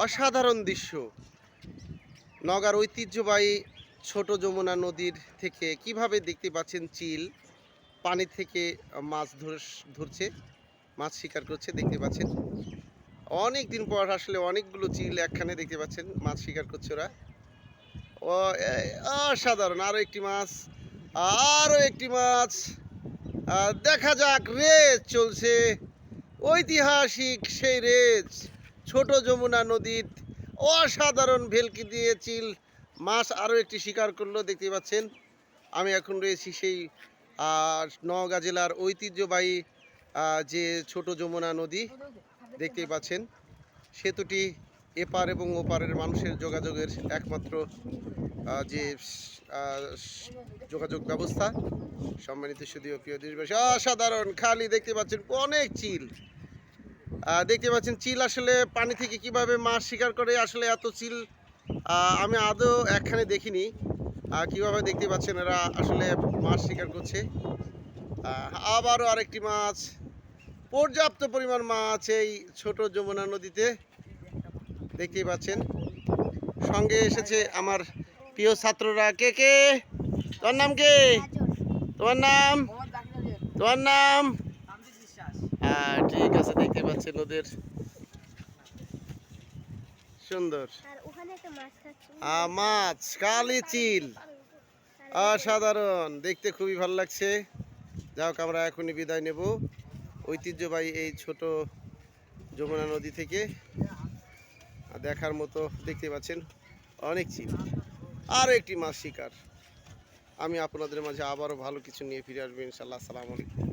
অসাধারণ দৃশ্য। নওগাঁর ঐতিহ্যবাহী ছোট যমুনা নদীর থেকে কিভাবে দেখতে পাচ্ছেন চিল পানি থেকে মাছ ধরছে, মাছ শিকার করছে দেখতে পাচ্ছেন। অনেক দিন পর আসলে অনেকগুলো চিল একখানে দেখতে পাচ্ছেন, মাছ শিকার করছে ওরা। ও অসাধারণ। আরো একটি মাছ, আরো একটি মাছ। দেখা যাক, রেস চলছে, ঐতিহাসিক সেই রেস। ছোট যমুনা নদীর অসাধারণ ভেলকি দিয়ে চিল মাছ আরও একটি শিকার করলো দেখতে পাচ্ছেন। আমি এখন রয়েছি সেই নওগাঁ জেলার ঐতিহ্যবাহী যে ছোট যমুনা নদী দেখতেই পাচ্ছেন। সেতুটি এপার এবং ওপারের মানুষের যোগাযোগের একমাত্র যে যোগাযোগ ব্যবস্থা। সম্মানিত সুধীয় প্রিয় দেশবাসী, অসাধারণ খালি দেখতে পাচ্ছেন, অনেক চিল দেখতে পাচ্ছেন। চিল আসলে পানি থেকে কিভাবে মাছ শিকার করে, আসলে এত চিল আমি আদৌ একখানে দেখিনি। কিভাবে দেখতে পাচ্ছেন এরা আসলে মাছ শিকার করছে। আবারও আরেকটি মাছ, পর্যাপ্ত পরিমাণ মাছ এই ছোট যমুনা নদীতে দেখতেই পাচ্ছেন। সঙ্গে এসেছে আমার প্রিয় ছাত্ররা। কে কে? তোমার নাম কে? তোমার নাম? তোমার নাম? ঠিক আছে, দেখতে পাচ্ছেন ওদের সুন্দর মাছ, কালি চিল, অসাধারণ দেখতে, খুবই ভালো লাগছে। যাক, আমরা এখনই বিদায় নেব ঐতিহ্যবাহী এই ছোট যমুনা নদী থেকে। দেখার মতো দেখতে পাচ্ছেন অনেক চিল, আরও একটি মাছ শিকার। আমি আপনাদের মাঝে আবারও ভালো কিছু নিয়ে ফিরে আসবো ইনশাল্লাহ। আসসালামু আলাইকুম।